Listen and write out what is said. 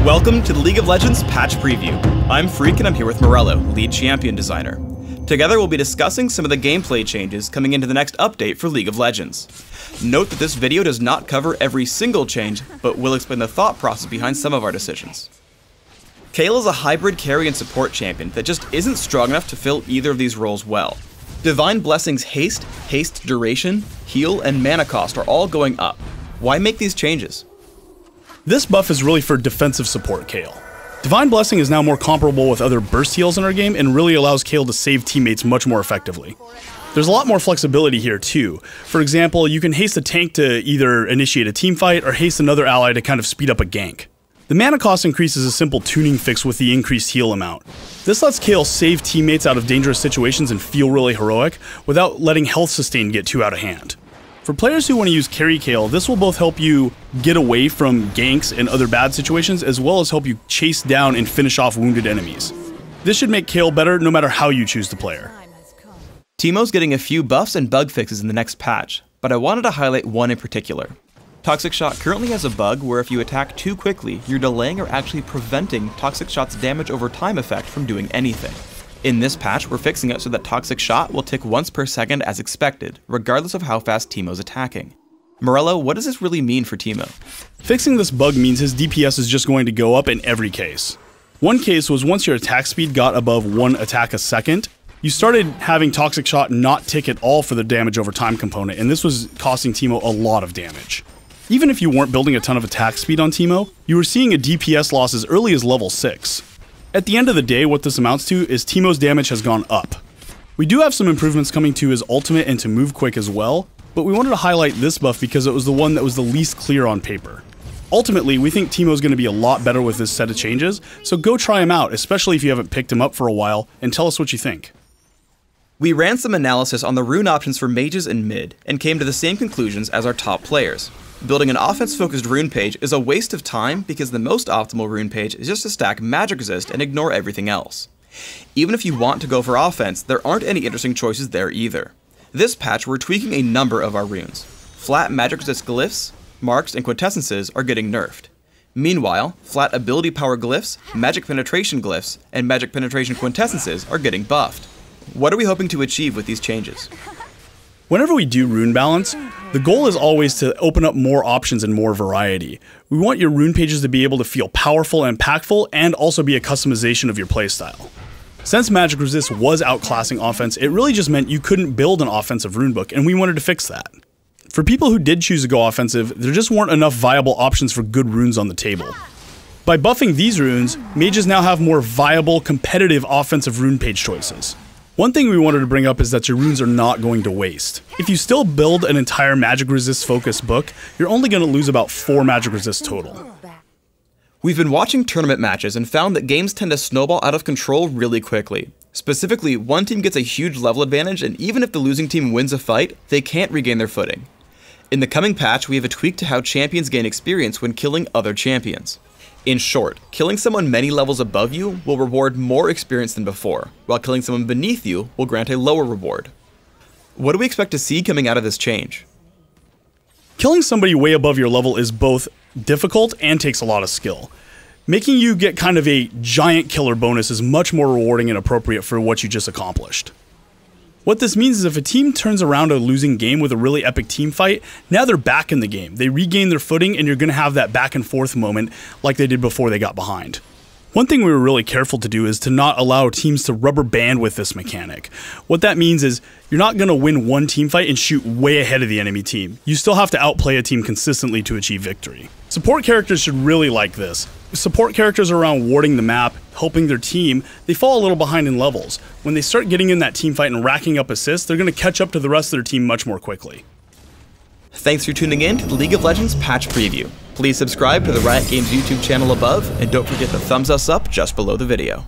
Welcome to the League of Legends Patch Preview. I'm Freak and I'm here with Morello, lead champion designer. Together we'll be discussing some of the gameplay changes coming into the next update for League of Legends. Note that this video does not cover every single change, but will explain the thought process behind some of our decisions. Kayle is a hybrid carry and support champion that just isn't strong enough to fill either of these roles well. Divine Blessing's haste duration, heal, and mana cost are all going up. Why make these changes? This buff is really for defensive support Kayle. Divine Blessing is now more comparable with other burst heals in our game and really allows Kayle to save teammates much more effectively. There's a lot more flexibility here too. For example, you can haste a tank to either initiate a team fight or haste another ally to kind of speed up a gank. The mana cost increase is a simple tuning fix with the increased heal amount. This lets Kayle save teammates out of dangerous situations and feel really heroic without letting health sustain get too out of hand. For players who want to use carry Kayle, this will both help you get away from ganks and other bad situations, as well as help you chase down and finish off wounded enemies. This should make Kayle better no matter how you choose to play her. Teemo's getting a few buffs and bug fixes in the next patch, but I wanted to highlight one in particular. Toxic Shot currently has a bug where if you attack too quickly, you're delaying or actually preventing Toxic Shot's damage over time effect from doing anything. In this patch, we're fixing it so that Toxic Shot will tick once per second as expected, regardless of how fast Teemo's attacking. Morello, what does this really mean for Teemo? Fixing this bug means his DPS is just going to go up in every case. One case was once your attack speed got above 1 attack a second, you started having Toxic Shot not tick at all for the damage over time component, and this was costing Teemo a lot of damage. Even if you weren't building a ton of attack speed on Teemo, you were seeing a DPS loss as early as level 6. At the end of the day, what this amounts to is Teemo's damage has gone up. We do have some improvements coming to his ultimate and to move quick as well, but we wanted to highlight this buff because it was the one that was the least clear on paper. Ultimately, we think Teemo's going to be a lot better with this set of changes, so go try him out, especially if you haven't picked him up for a while, and tell us what you think. We ran some analysis on the rune options for mages and mid, and came to the same conclusions as our top players. Building an offense-focused rune page is a waste of time because the most optimal rune page is just to stack magic resist and ignore everything else. Even if you want to go for offense, there aren't any interesting choices there either. This patch, we're tweaking a number of our runes. Flat magic resist glyphs, marks, and quintessences are getting nerfed. Meanwhile, flat ability power glyphs, magic penetration glyphs, and magic penetration quintessences are getting buffed. What are we hoping to achieve with these changes? Whenever we do rune balance, the goal is always to open up more options and more variety. We want your rune pages to be able to feel powerful and impactful and also be a customization of your playstyle. Since magic resist was outclassing offense, it really just meant you couldn't build an offensive runebook, and we wanted to fix that. For people who did choose to go offensive, there just weren't enough viable options for good runes on the table. By buffing these runes, mages now have more viable, competitive offensive rune page choices. One thing we wanted to bring up is that your runes are not going to waste. If you still build an entire magic resist focused book, you're only going to lose about 4 magic resist total. We've been watching tournament matches and found that games tend to snowball out of control really quickly. Specifically, one team gets a huge level advantage, and even if the losing team wins a fight, they can't regain their footing. In the coming patch, we have a tweak to how champions gain experience when killing other champions. In short, killing someone many levels above you will reward more experience than before, while killing someone beneath you will grant a lower reward. What do we expect to see coming out of this change? Killing somebody way above your level is both difficult and takes a lot of skill. Making you get kind of a giant killer bonus is much more rewarding and appropriate for what you just accomplished. What this means is if a team turns around a losing game with a really epic team fight, now they're back in the game. They regain their footing and you're going to have that back and forth moment like they did before they got behind. One thing we were really careful to do is to not allow teams to rubber band with this mechanic. What that means is you're not going to win one team fight and shoot way ahead of the enemy team. You still have to outplay a team consistently to achieve victory. Support characters should really like this. Support characters are around warding the map, helping their team, they fall a little behind in levels. When they start getting in that team fight and racking up assists, they're going to catch up to the rest of their team much more quickly. Thanks for tuning in to the League of Legends Patch Preview. Please subscribe to the Riot Games YouTube channel above, and don't forget to thumbs us up just below the video.